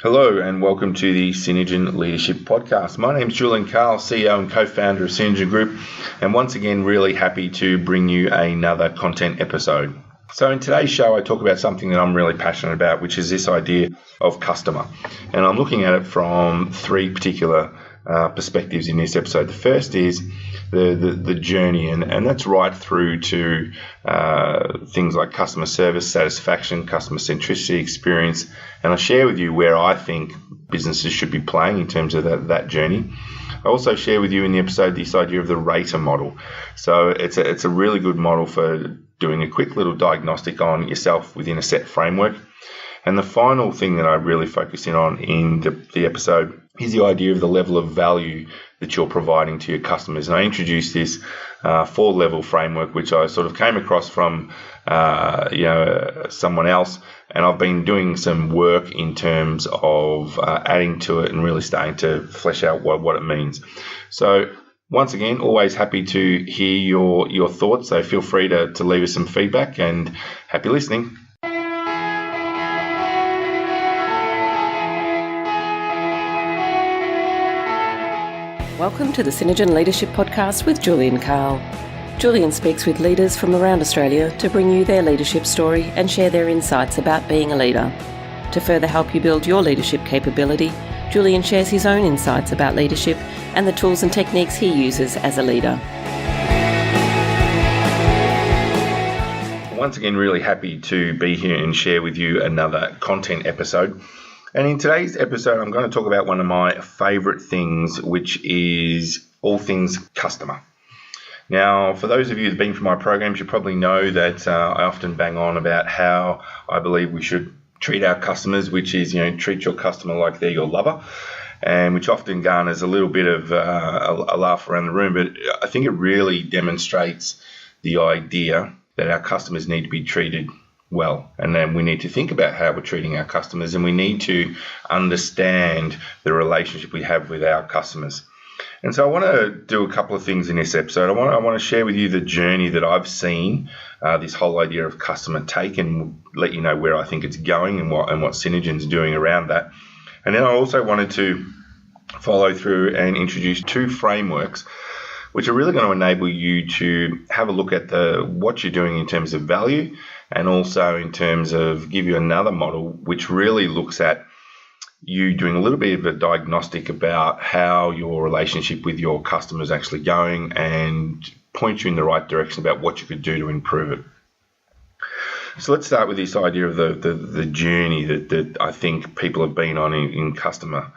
Hello and welcome to the Synergen Leadership Podcast. My name is Julian Carle, CEO and co-founder of Synergen Group, and once again really happy to bring you another content episode. So in today's show I talk about something that I'm really passionate about, which is this idea of customer. And I'm looking at it from three particular perspectives in this episode. The first is the journey, and that's right through to things like customer service, satisfaction, customer centricity, experience, and I'll share with you where I think businesses should be playing in terms of that journey. I also share with you in the episode this idea of the rater model. So it's a really good model for doing a quick little diagnostic on yourself within a set framework. And the final thing that I really focus in on in the episode is the idea of the level of value that you're providing to your customers. And I introduced this 4-level framework, which I sort of came across from someone else, and I've been doing some work in terms of adding to it and really starting to flesh out what it means. So once again, always happy to hear your thoughts, so feel free to leave us some feedback, and happy listening. Welcome to the Synergen Leadership Podcast with Julian Carle. Julian speaks with leaders from around Australia to bring you their leadership story and share their insights about being a leader. To further help you build your leadership capability, Julian shares his own insights about leadership and the tools and techniques he uses as a leader. Once again, really happy to be here and share with you another content episode. And in today's episode, I'm going to talk about one of my favorite things, which is all things customer. Now, for those of you who've been through my programs, you probably know that I often bang on about how I believe we should treat our customers, which is, treat your customer like they're your lover, and which often garners a little bit of a laugh around the room. But I think it really demonstrates the idea that our customers need to be treated well, and then we need to think about how we're treating our customers, and we need to understand the relationship we have with our customers. And so I want to do a couple of things in this episode. I want to share with you the journey that I've seen this whole idea of customer take, and let you know where I think it's going and what Synergen's doing around that. And then I also wanted to follow through and introduce 2 frameworks which are really going to enable you to have a look at what you're doing in terms of value, and also in terms of give you another model which really looks at you doing a little bit of a diagnostic about how your relationship with your customer is actually going, and point you in the right direction about what you could do to improve it. So let's start with this idea of the journey that I think people have been on in customer.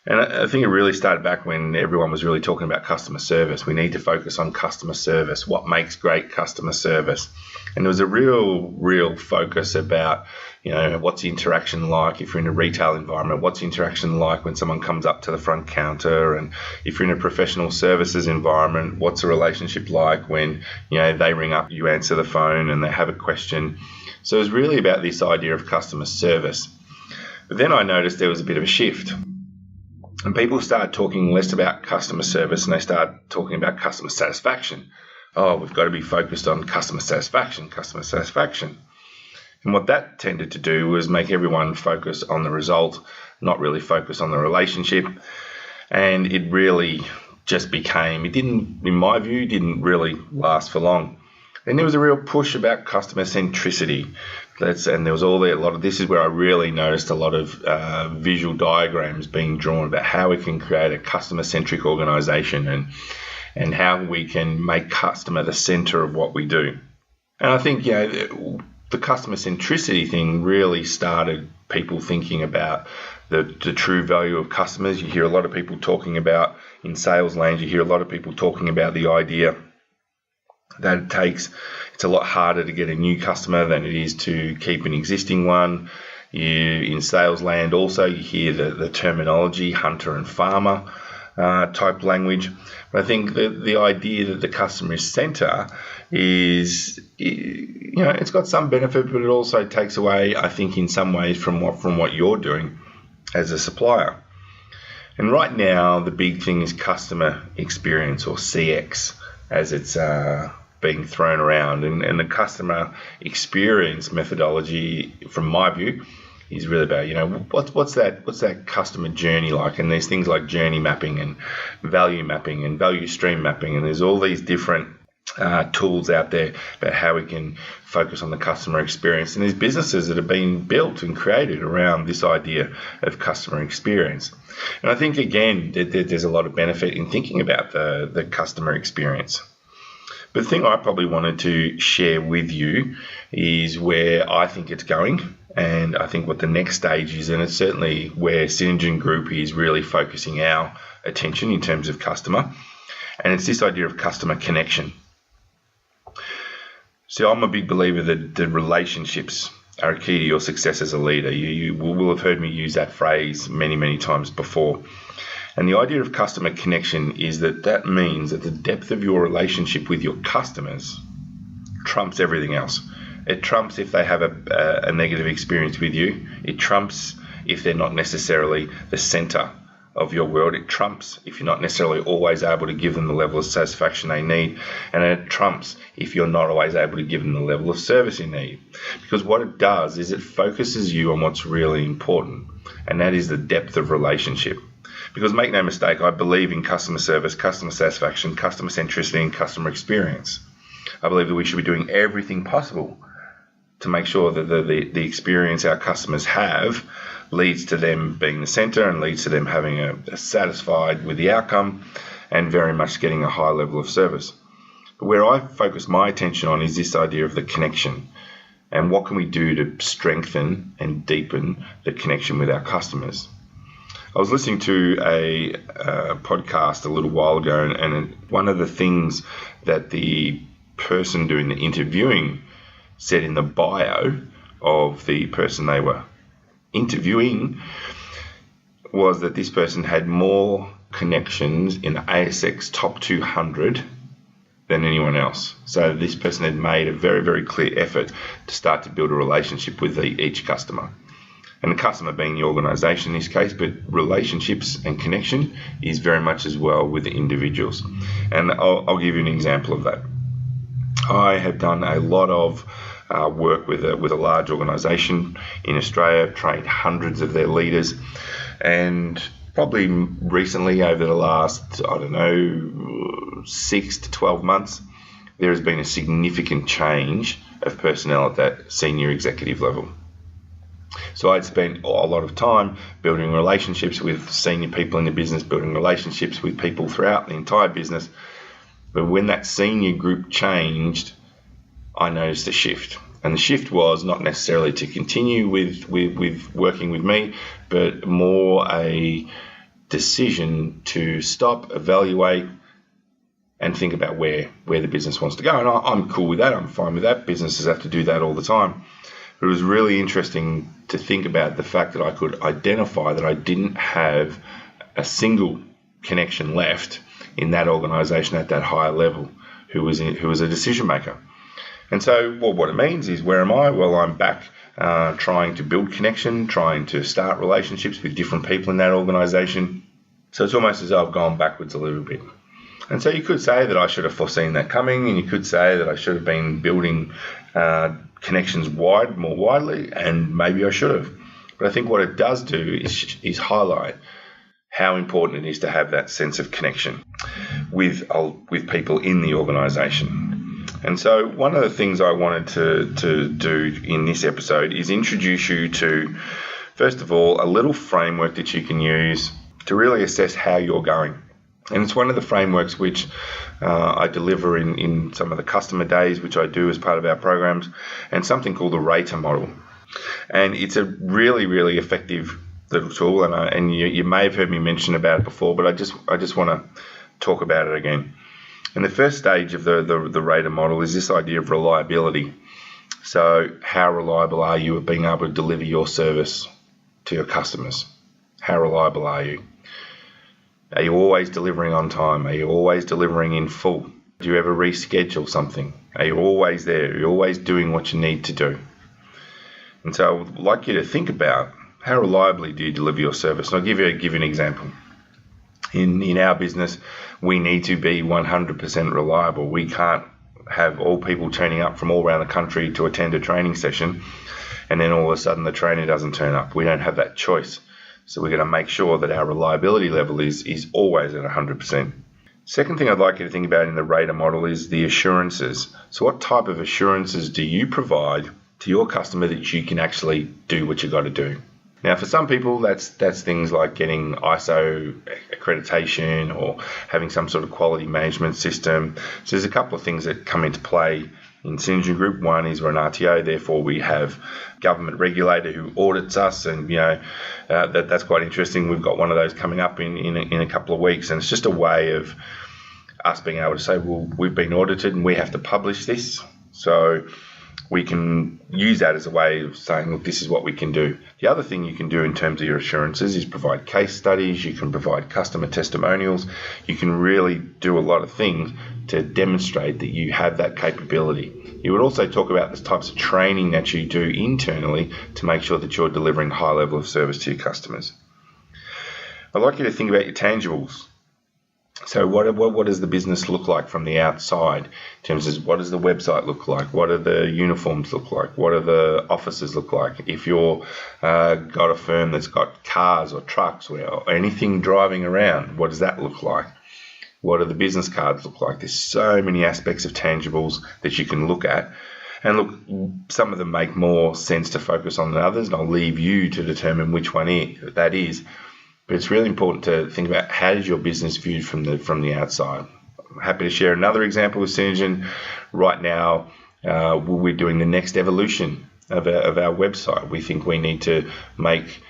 And I think it really started back when everyone was really talking about customer service. We need to focus on customer service. What makes great customer service? And there was a real focus about, what's the interaction like if you're in a retail environment? What's the interaction like when someone comes up to the front counter? And if you're in a professional services environment, what's the relationship like when, they ring up, you answer the phone and they have a question? So it was really about this idea of customer service. But then I noticed there was a bit of a shift. And people start talking less about customer service and they start talking about customer satisfaction. Oh, we've got to be focused on customer satisfaction. And what that tended to do was make everyone focus on the result, not really focus on the relationship. And it really just in my view, didn't really last for long. Then there was a real push about customer centricity. And there was this is where I really noticed a lot of visual diagrams being drawn about how we can create a customer-centric organization and how we can make customer the center of what we do. And I think, the customer centricity thing really started people thinking about the true value of customers. You hear a lot of people talking about, in sales land, you hear a lot of people talking about the idea that it's a lot harder to get a new customer than it is to keep an existing one. In sales land also, you hear the terminology hunter and farmer type language. But I think the idea that the customer is center is, it's got some benefit, but it also takes away, I think, in some ways from what you're doing as a supplier. And right now, the big thing is customer experience, or CX, as it's being thrown around. And the customer experience methodology, from my view, is really about, what's that customer journey like? And there's things like journey mapping and value stream mapping, and there's all these different tools out there about how we can focus on the customer experience. And there's businesses that have been built and created around this idea of customer experience. And I think, again, there's a lot of benefit in thinking about the customer experience. But the thing I probably wanted to share with you is where I think it's going, and I think what the next stage is, and it's certainly where Synergen Group is really focusing our attention in terms of customer, and it's this idea of customer connection. So I'm a big believer that the relationships are key to your success as a leader. You will have heard me use that phrase many, many times before. And the idea of customer connection is that means that the depth of your relationship with your customers trumps everything else. It trumps if they have a negative experience with you. It trumps if they're not necessarily the center of your world. It trumps if you're not necessarily always able to give them the level of satisfaction they need. And it trumps if you're not always able to give them the level of service you need. Because what it does is it focuses you on what's really important, and that is the depth of relationship. Because make no mistake, I believe in customer service, customer satisfaction, customer centricity, and customer experience. I believe that we should be doing everything possible to make sure that the experience our customers have leads to them being the center and leads to them having a satisfied with the outcome and very much getting a high level of service. But where I focus my attention on is this idea of the connection, and what can we do to strengthen and deepen the connection with our customers. I was listening to a podcast a little while ago, and one of the things that the person doing the interviewing said in the bio of the person they were interviewing was that this person had more connections in the ASX top 200 than anyone else. So this person had made a very, very clear effort to start to build a relationship with each customer. And the customer being the organisation in this case, but relationships and connection is very much as well with the individuals. And I'll give you an example of that. I have done a lot of work with a large organisation in Australia. I've trained hundreds of their leaders, and probably recently over the last, 6 to 12 months, there has been a significant change of personnel at that senior executive level. So I'd spent a lot of time building relationships with senior people in the business, building relationships with people throughout the entire business. But when that senior group changed, I noticed a shift. And the shift was not necessarily to continue with working with me, but more a decision to stop, evaluate, and think about where the business wants to go. And I'm cool with that. I'm fine with that. Businesses have to do that all the time. But it was really interesting to think about the fact that I could identify that I didn't have a single connection left in that organisation at that higher level who was a decision maker. And so, what it means is, where am I? Well, I'm back trying to build connection, trying to start relationships with different people in that organisation. So it's almost as though I've gone backwards a little bit. And so you could say that I should have foreseen that coming, and you could say that I should have been building connections more widely, and maybe I should have. But I think what it does do is highlight how important it is to have that sense of connection with people in the organisation. And so one of the things I wanted to do in this episode is introduce you to, first of all, a little framework that you can use to really assess how you're going. And it's one of the frameworks which I deliver in some of the customer days, which I do as part of our programs, and something called the Rater model. And it's a really, really effective little tool, and you may have heard me mention about it before, but I just want to talk about it again. And the first stage of the Rater model is this idea of reliability. So how reliable are you at being able to deliver your service to your customers? How reliable are you? Are you always delivering on time? Are you always delivering in full? Do you ever reschedule something? Are you always there? Are you always doing what you need to do? And so I would like you to think about, how reliably do you deliver your service? And I'll give you an example. In our business, we need to be 100% reliable. We can't have all people turning up from all around the country to attend a training session and then all of a sudden the trainer doesn't turn up. We don't have that choice. So we're going to make sure that our reliability level is always at 100%. Second thing I'd like you to think about in the rater model is the assurances. So what type of assurances do you provide to your customer that you can actually do what you've got to do? Now, for some people, that's things like getting ISO accreditation or having some sort of quality management system. So there's a couple of things that come into play in Synergen Group. One is we're an RTO, therefore we have government regulator who audits us, and that's quite interesting. We've got one of those coming up in a couple of weeks, and it's just a way of us being able to say, well, we've been audited and we have to publish this. So we can use that as a way of saying, look, this is what we can do. The other thing you can do in terms of your assurances is provide case studies. You can provide customer testimonials. You can really do a lot of things to demonstrate that you have that capability. You would also talk about the types of training that you do internally to make sure that you're delivering a high level of service to your customers. I'd like you to think about your tangibles. So what does the business look like from the outside in terms of what does the website look like? What do the uniforms look like? What do the offices look like? If you're got a firm that's got cars or trucks or anything driving around, what does that look like? What do the business cards look like? There's so many aspects of tangibles that you can look at. And look, some of them make more sense to focus on than others, and I'll leave you to determine which one that is. But it's really important to think about how is your business viewed from the outside. I'm happy to share another example with Synergen. Right now, we're doing the next evolution of our website. We think we need to make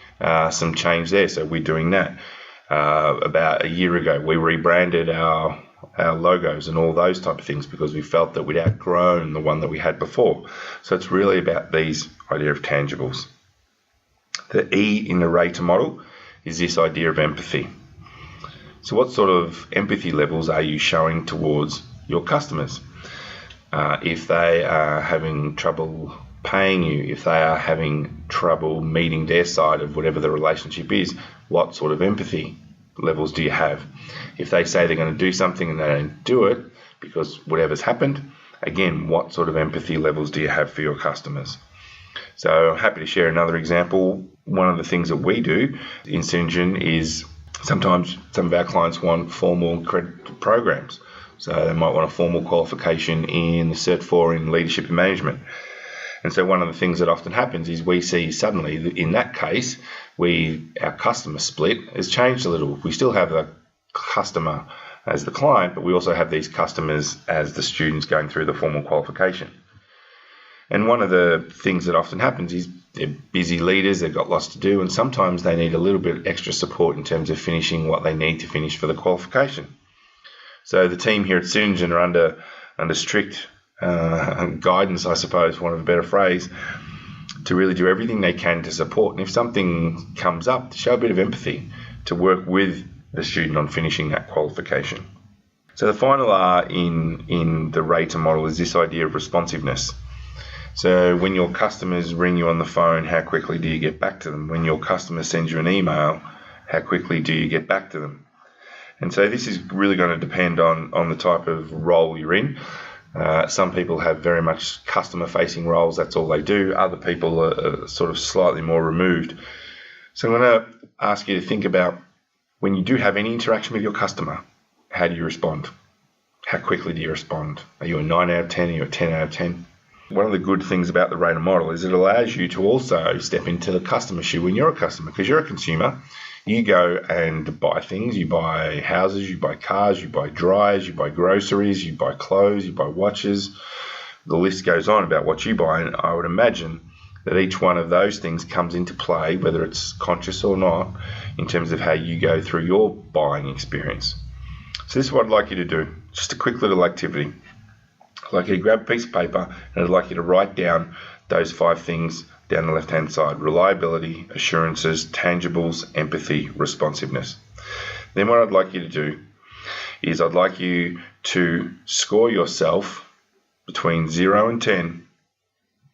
some change there, so we're doing that. About a year ago, we rebranded our logos and all those type of things because we felt that we'd outgrown the one that we had before. So it's really about these idea of tangibles. The E in the rater model is this idea of empathy. So what sort of empathy levels are you showing towards your customers? If they are having trouble paying you, if they are having trouble meeting their side of whatever the relationship is, what sort of empathy levels do you have? If they say they're going to do something and they don't do it because whatever's happened, again, what sort of empathy levels do you have for your customers? So I'm happy to share another example. One of the things that we do in Synergen is sometimes some of our clients want formal accredited programs. So they might want a formal qualification in the Cert 4 in leadership and management. And so one of the things that often happens is we see suddenly that in that case, our customer split has changed a little. We still have the customer as the client, but we also have these customers as the students going through the formal qualification. And one of the things that often happens is they're busy leaders, they've got lots to do, and sometimes they need a little bit extra support in terms of finishing what they need to finish for the qualification. So the team here at Synergen are under strict guidance, I suppose, for want of a better phrase, to really do everything they can to support. And if something comes up, to show a bit of empathy, to work with the student on finishing that qualification. So the final R in the rater model is this idea of responsiveness. So when your customers ring you on the phone, how quickly do you get back to them? When your customer sends you an email, how quickly do you get back to them? And so this is really going to depend on the type of role you're in. Some people have very much customer-facing roles, that's all they do. Other people are sort of slightly more removed. So I'm going to ask you to think about when you do have any interaction with your customer, how do you respond? How quickly do you respond? Are you a 9 out of 10? Are you a 10 out of 10? One of the good things about the rater model is it allows you to also step into the customer shoe when you're a customer, because you're a consumer. You go and buy things. You buy houses, you buy cars, you buy dryers, you buy groceries, you buy clothes, you buy watches. The list goes on about what you buy, and I would imagine that each one of those things comes into play, whether it's conscious or not, in terms of how you go through your buying experience. So this is what I'd like you to do. Just a quick little activity. I'd like you to grab a piece of paper and I'd like you to write down those 5 things down the left-hand side: reliability, assurances, tangibles, empathy, responsiveness. Then what I'd like you to do is I'd like you to score yourself between 0 and 10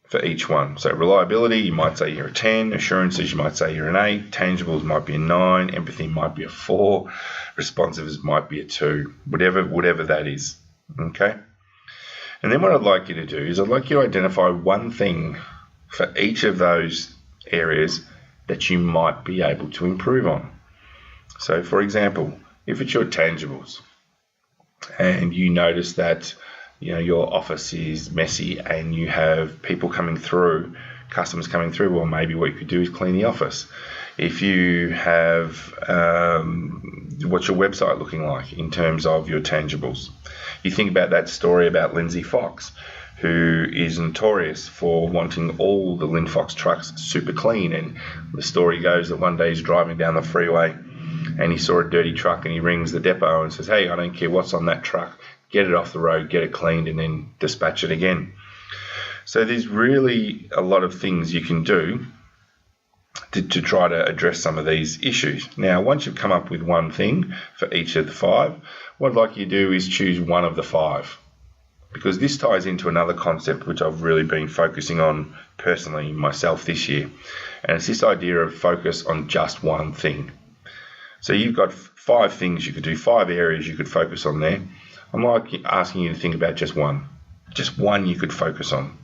for each one. So reliability, you might say you're a 10. Assurances, you might say you're an 8. Tangibles might be a 9. Empathy might be a 4. Responsiveness might be a 2. Whatever that is. Okay? And then what I'd like you to do is I'd like you to identify one thing for each of those areas that you might be able to improve on. So, for example, if it's your tangibles and you notice that your office is messy and you have people coming through, customers coming through, well, maybe what you could do is clean the office. If you have, what's your website looking like in terms of your tangibles? You think about that story about Lindsay Fox, who is notorious for wanting all the Lin Fox trucks super clean. And the story goes that one day he's driving down the freeway and he saw a dirty truck and he rings the depot and says, "Hey, I don't care what's on that truck, get it off the road, get it cleaned, and then dispatch it again." So there's really a lot of things you can do to try to address some of these issues. Now, once you've come up with one thing for each of the 5, what I'd like you to do is choose one of the 5. Because this ties into another concept which I've really been focusing on personally myself this year. And it's this idea of focus on just one thing. So you've got 5 things you could do, 5 areas you could focus on there. I'm like asking you to think about just one. Just one you could focus on.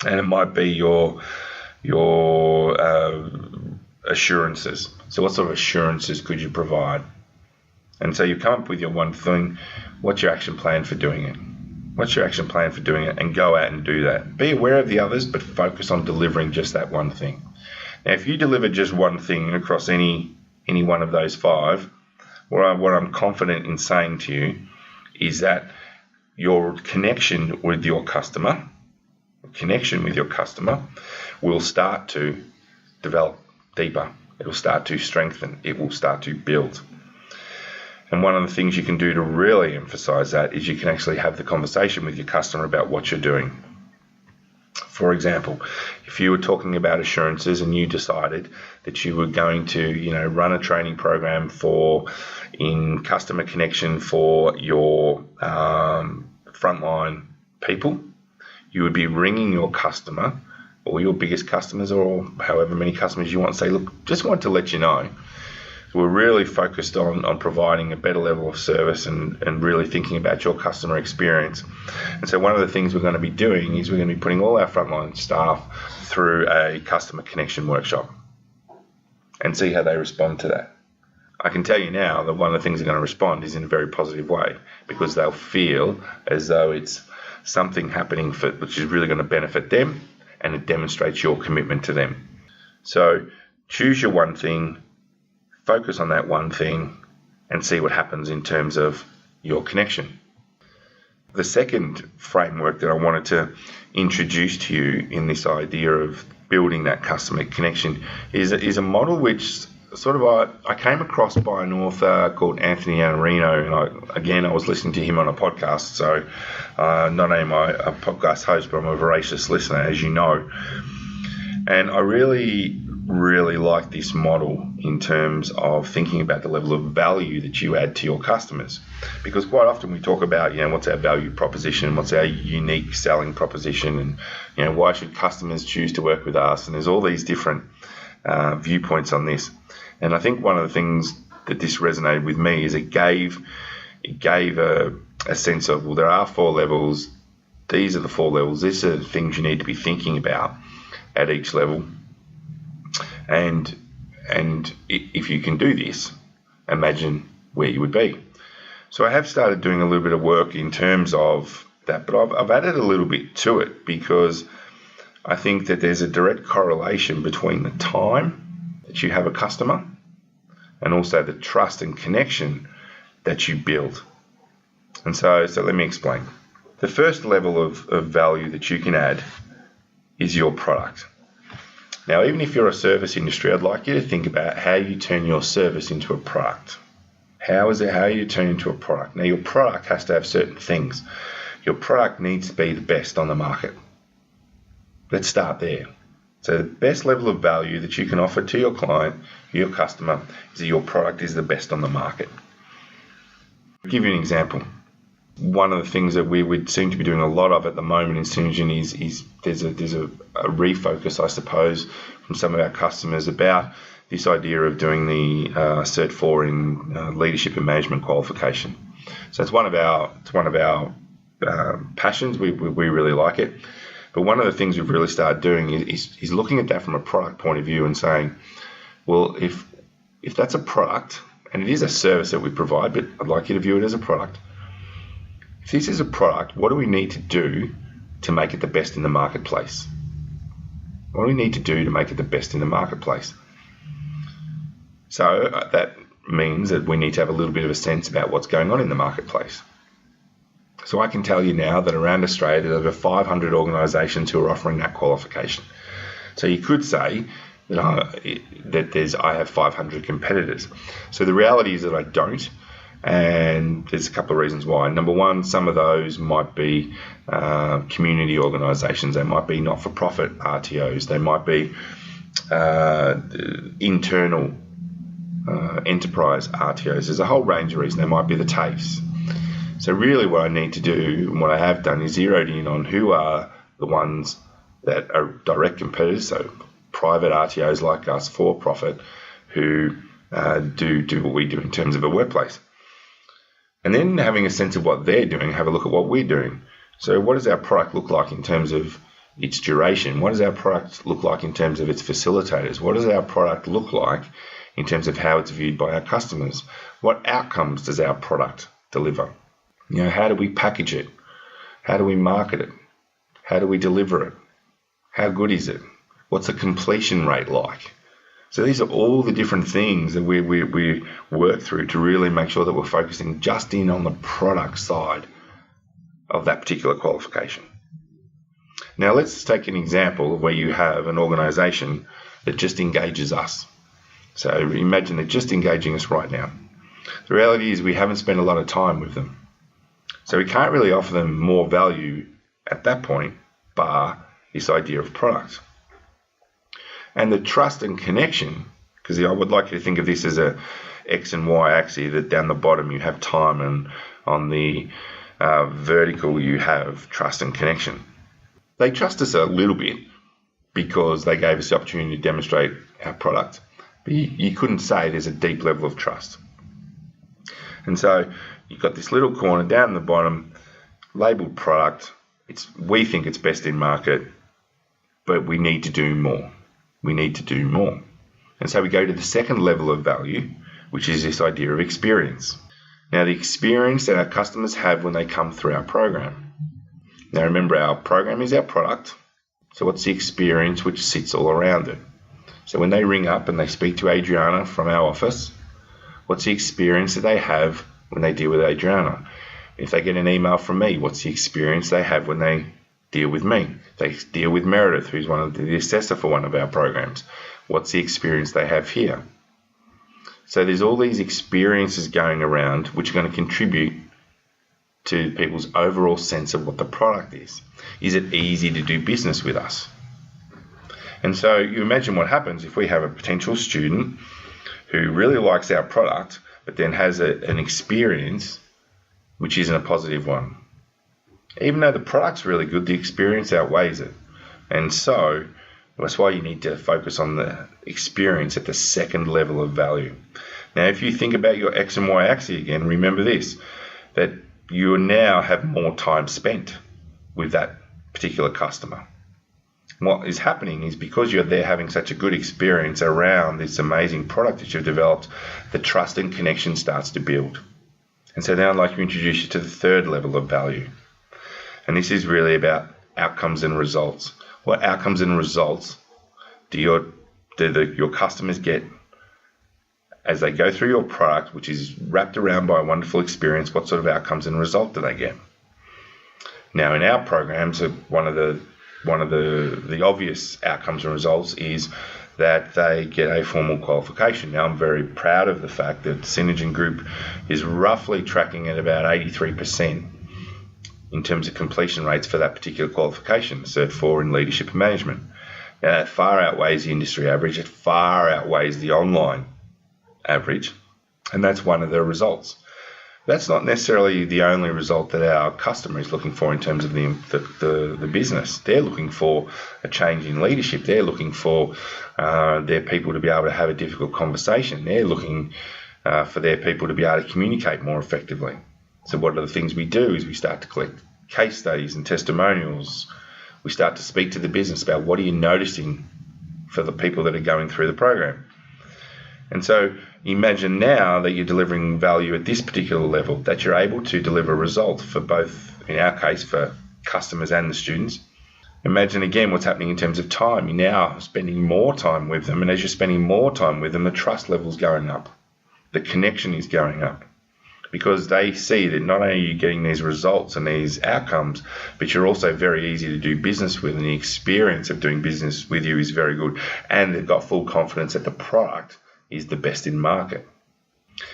And it might be your assurances. So what sort of assurances could you provide? And so you come up with your one thing. What's your action plan for doing it? What's your action plan for doing it? And go out and do that. Be aware of the others, but focus on delivering just that one thing. Now, if you deliver just one thing across any one of those 5, what I'm confident in saying to you is that your connection with your customer will start to develop deeper. It will start to strengthen. It will start to build. And one of the things you can do to really emphasize that is you can actually have the conversation with your customer about what you're doing. For example, if you were talking about assurances and you decided that you were going to, run a training program in customer connection for your frontline people, you would be ringing your customer or your biggest customers or however many customers you want, say, look, just want to let you know we're really focused on providing a better level of service and really thinking about your customer experience. And so one of the things we're going to be doing is we're going to be putting all our frontline staff through a customer connection workshop and see how they respond to that. I can tell you now that one of the things they're going to respond is in a very positive way because they'll feel as though it's something happening which is really going to benefit them, and it demonstrates your commitment to them. So choose your one thing, focus on that one thing, and see what happens in terms of your connection. The second framework that I wanted to introduce to you in this idea of building that customer connection is a model which I came across by an author called Anthony Iannarino, and I was listening to him on a podcast, so not only am I a podcast host, but I'm a voracious listener, as you know. And I really like this model in terms of thinking about the level of value that you add to your customers. Because quite often we talk about, what's our value proposition, what's our unique selling proposition, and why should customers choose to work with us? And there's all these different viewpoints on this. And I think one of the things that this resonated with me is it gave a sense of, well, there are 4 levels. These are the 4 levels. These are the things you need to be thinking about at each level. And if you can do this, imagine where you would be. So I have started doing a little bit of work in terms of that, but I've added a little bit to it because I think that there's a direct correlation between the time that you have a customer and also the trust and connection that you build. And so let me explain. The first level of value that you can add is your product. Now, even if you're a service industry, I'd like you to think about how you turn your service into a product. How you turn into a product? Now, your product has to have certain things. Your product needs to be the best on the market. Let's start there. So the best level of value that you can offer to your client, your customer, is that your product is the best on the market. I'll give you an example. One of the things that we would seem to be doing a lot of at the moment in Synergen is there's a refocus, I suppose, from some of our customers about this idea of doing the Cert 4 in leadership and management qualification. So it's one of our passions. We really like it. But one of the things we've really started doing is looking at that from a product point of view and saying, well, if that's a product, and it is a service that we provide, but I'd like you to view it as a product. If this is a product, what do we need to do to make it the best in the marketplace? What do we need to do to make it the best in the marketplace? So that means that we need to have a little bit of a sense about what's going on in the marketplace. So I can tell you now that around Australia, there's over 500 organisations who are offering that qualification. So you could say that I have 500 competitors. So the reality is that I don't, and there's a couple of reasons why. Number one, some of those might be community organisations. They might be not-for-profit RTOs. They might be internal enterprise RTOs. There's a whole range of reasons. They might be the TAFEs. So really what I need to do, and what I have done, is zeroed in on who are the ones that are direct competitors, so private RTOs like us, for-profit, who do what we do in terms of a workplace. And then having a sense of what they're doing, have a look at what we're doing. So what does our product look like in terms of its duration? What does our product look like in terms of its facilitators? What does our product look like in terms of how it's viewed by our customers? What outcomes does our product deliver? How do we package it? How do we market it? How do we deliver it? How good is it? What's the completion rate like? So these are all the different things that we work through to really make sure that we're focusing just in on the product side of that particular qualification. Now let's take an example of where you have an organisation that just engages us. So imagine they're just engaging us right now. The reality is we haven't spent a lot of time with them. So we can't really offer them more value at that point, bar this idea of product. And the trust and connection, because I would like you to think of this as a X and Y axis, that down the bottom you have time, and on the vertical you have trust and connection. They trust us a little bit because they gave us the opportunity to demonstrate our product. But you couldn't say there's a deep level of trust. And so you've got this little corner down the bottom, labelled product. We think it's best in market, but we need to do more. We need to do more. And so we go to the second level of value, which is this idea of experience. Now, the experience that our customers have when they come through our program. Now, remember, our program is our product. So what's the experience which sits all around it? So when they ring up and they speak to Adriana from our office, what's the experience that they have when they deal with Adriana? If they get an email from me, what's the experience they have when they deal with me? They deal with Meredith, who's the assessor for one of our programs. What's the experience they have here? So there's all these experiences going around which are going to contribute to people's overall sense of what the product is. Is it easy to do business with us? And so you imagine what happens if we have a potential student who really likes our product, but then has an experience which isn't a positive one. Even though the product's really good, the experience outweighs it. And so that's why you need to focus on the experience at the second level of value. Now, if you think about your X and Y axis again, remember this, that you now have more time spent with that particular customer. What is happening is because you're there having such a good experience around this amazing product that you've developed, the trust and connection starts to build. And so now I'd like to introduce you to the third level of value. And this is really about outcomes and results. What outcomes and results do your customers get as they go through your product, which is wrapped around by a wonderful experience? What sort of outcomes and result do they get? Now, in our programs, one of the obvious outcomes and results is that they get a formal qualification. Now, I'm very proud of the fact that Synergen Group is roughly tracking at about 83% in terms of completion rates for that particular qualification, Cert 4 in Leadership and Management. Now, that far outweighs the industry average. It far outweighs the online average, and that's one of the results. That's not necessarily the only result that our customer is looking for in terms of the business. They're looking for a change in leadership. They're looking for their people to be able to have a difficult conversation. They're looking for their people to be able to communicate more effectively. So what are the things we do is we start to collect case studies and testimonials. We start to speak to the business about what are you noticing for the people that are going through the program. And so imagine now that you're delivering value at this particular level, that you're able to deliver results for both, in our case, for customers and the students. Imagine again what's happening in terms of time. You're now spending more time with them, and as you're spending more time with them, the trust level's going up. The connection is going up because they see that not only are you getting these results and these outcomes, but you're also very easy to do business with, and the experience of doing business with you is very good, and they've got full confidence that the product is the best in market.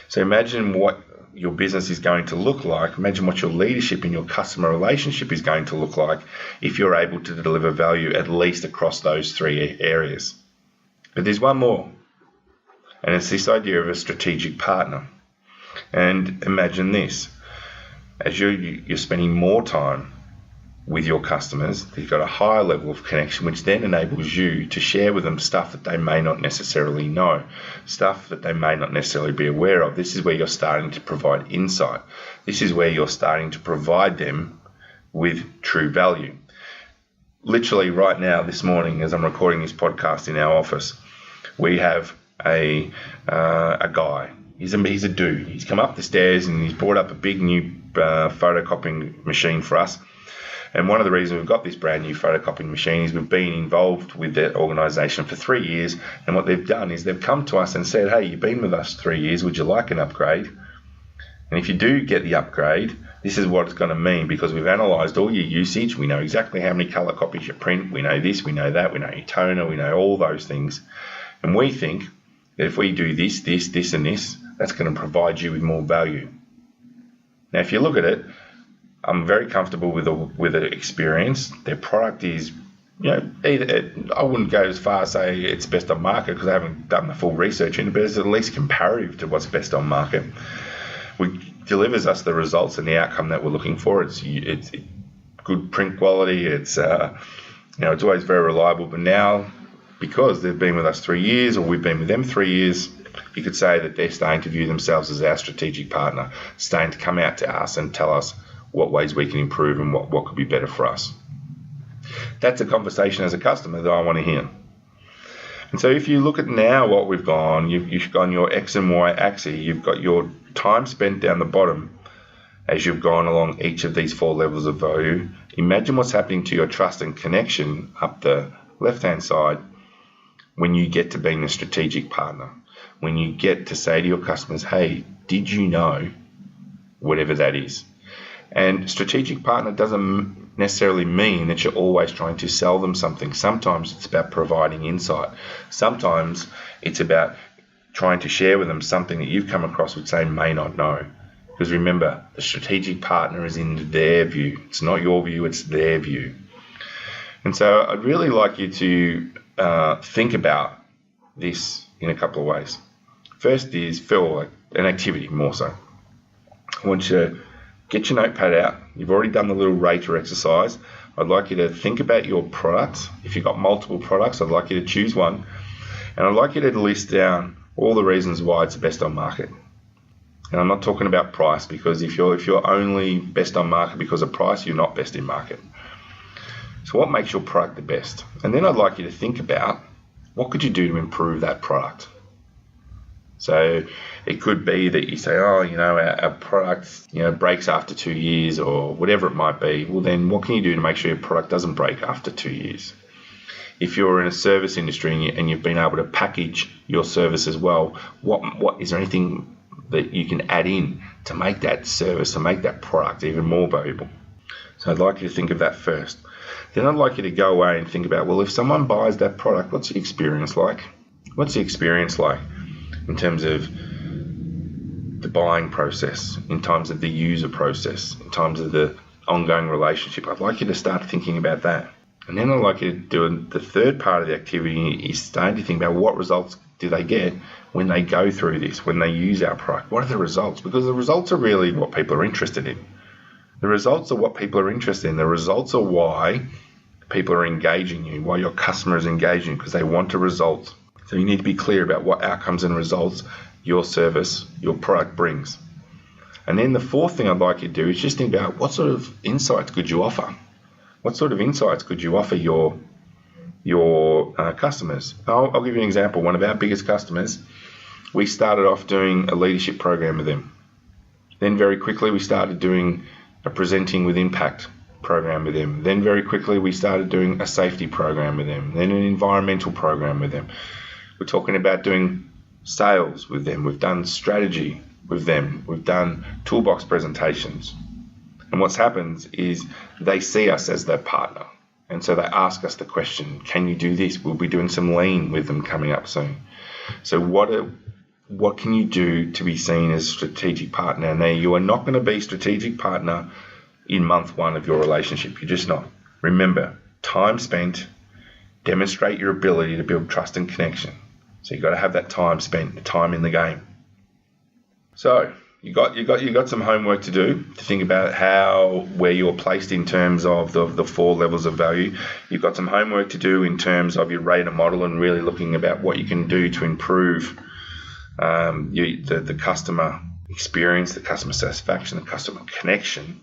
So imagine what your business is going to look like. Imagine what your leadership and your customer relationship is going to look like if you're able to deliver value at least across those three areas. But there's one more, and it's this idea of a strategic partner. And imagine this, as you're spending more time with your customers, you've got a higher level of connection, which then enables you to share with them stuff that they may not necessarily know, stuff that they may not necessarily be aware of. This is where you're starting to provide insight. This is where you're starting to provide them with true value. Literally right now, this morning, as I'm recording this podcast in our office, we have a guy. He's a dude. He's come up the stairs and he's brought up a big new photocopying machine for us. And one of the reasons we've got this brand new photocopying machine is we've been involved with that organisation for 3 years. And what they've done is they've come to us and said, hey, you've been with us 3 years. Would you like an upgrade? And if you do get the upgrade, this is what it's going to mean, because we've analysed all your usage. We know exactly how many colour copies you print. We know this, we know that, we know your toner, we know all those things. And we think that if we do this, this and this, that's going to provide you with more value. Now, if you look at it, I'm very comfortable with the experience. Their product is, I wouldn't go as far as say it's best on market because I haven't done the full research in it, but it's at least comparative to what's best on market. It delivers us the results and the outcome that we're looking for. It's good print quality. It's it's always very reliable. But now, because they've been with us 3 years, or we've been with them 3 years, you could say that they're starting to view themselves as our strategic partner, starting to come out to us and tell us what ways we can improve and what could be better for us. That's a conversation as a customer that I want to hear. And so if you look at now what we've gone, you've gone your X and Y axis, you've got your time spent down the bottom as you've gone along each of these 4 levels of value. Imagine what's happening to your trust and connection up the left-hand side when you get to being a strategic partner, when you get to say to your customers, hey, did you know whatever that is? And strategic partner doesn't necessarily mean that you're always trying to sell them something. Sometimes it's about providing insight. Sometimes it's about trying to share with them something that you've come across which they may not know. Because remember, the strategic partner is in their view. It's not your view, it's their view. And so I'd really like you to think about this in a couple of ways. First is feel like an activity more so. I want you to get your notepad out. You've already done the little rater exercise. I'd like you to think about your products. If you've got multiple products, I'd like you to choose one. And I'd like you to list down all the reasons why it's best on market. And I'm not talking about price, because if you're only best on market because of price, you're not best in market. So what makes your product the best? And then I'd like you to think about what could you do to improve that product. So it could be that you say, our product, breaks after 2 years or whatever it might be. Well, then what can you do to make sure your product doesn't break after 2 years? If you're in a service industry and you've been able to package your service as well, what is there anything that you can add in to make that service, to make that product even more valuable? So I'd like you to think of that first. Then I'd like you to go away and think about, well, if someone buys that product, what's the experience like? What's the experience like in terms of the buying process, in terms of the user process, in terms of the ongoing relationship? I'd like you to start thinking about that. And then I'd like you to do the third part of the activity is starting to think about what results do they get when they go through this, when they use our product. What are the results? Because the results are really what people are interested in. The results are what people are interested in. The results are why people are engaging you, why your customer is engaging, because they want a result. So you need to be clear about what outcomes and results your service, your product brings. And then the fourth thing I'd like you to do is just think about what sort of insights could you offer? What sort of insights could you offer your customers? I'll give you an example. One of our biggest customers, we started off doing a leadership program with them. Then very quickly we started doing a presenting with impact program with them. Then very quickly we started doing a safety program with them. Then an environmental program with them. We're talking about doing sales with them. We've done strategy with them. We've done toolbox presentations. And what's happened is they see us as their partner. And so they ask us the question, can you do this? We'll be doing some lean with them coming up soon. So what can you do to be seen as a strategic partner? Now, you are not going to be strategic partner in month one of your relationship. You're just not. Remember, time spent, demonstrate your ability to build trust and connection. So you've got to have that time spent, the time in the game. So you got some homework to do to think about where you're placed in terms of the 4 levels of value. You've got some homework to do in terms of your radar model and really looking about what you can do to improve the customer experience, the customer satisfaction, the customer connection.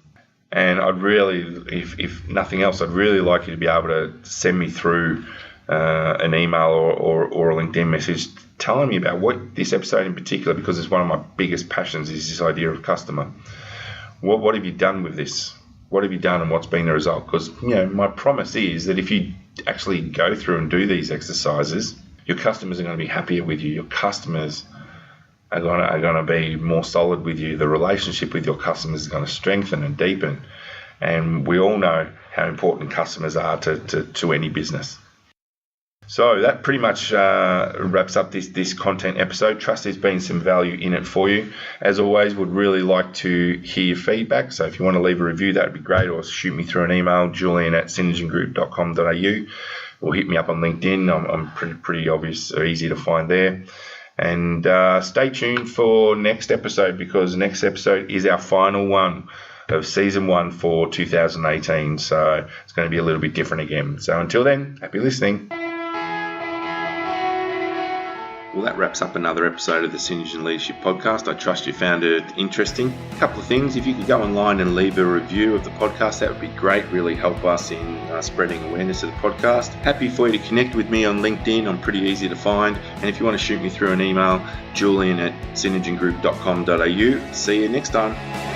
And I'd really, if nothing else, I'd really like you to be able to send me through an email or a LinkedIn message telling me about what this episode in particular, because it's one of my biggest passions, is this idea of customer. What have you done with this? What have you done and what's been the result? Because my promise is that if you actually go through and do these exercises, your customers are going to be happier with you. Your customers are going to be more solid with you. The relationship with your customers is going to strengthen and deepen. And we all know how important customers are to any business. So that pretty much wraps up this content episode. Trust there's been some value in it for you. As always, would really like to hear your feedback. So if you want to leave a review, that would be great. Or shoot me through an email, julian@synergengroup.com.au, or hit me up on LinkedIn. I'm pretty obvious, or easy to find there. And stay tuned for next episode, because next episode is our final one of season 1 for 2018. So it's going to be a little bit different again. So until then, happy listening. Well, that wraps up another episode of the Synergy Leadership Podcast. I trust you found it interesting. A couple of things. If you could go online and leave a review of the podcast, that would be great. Really help us in spreading awareness of the podcast. Happy for you to connect with me on LinkedIn. I'm pretty easy to find. And if you want to shoot me through an email, julian@synergengroup.com.au. See you next time.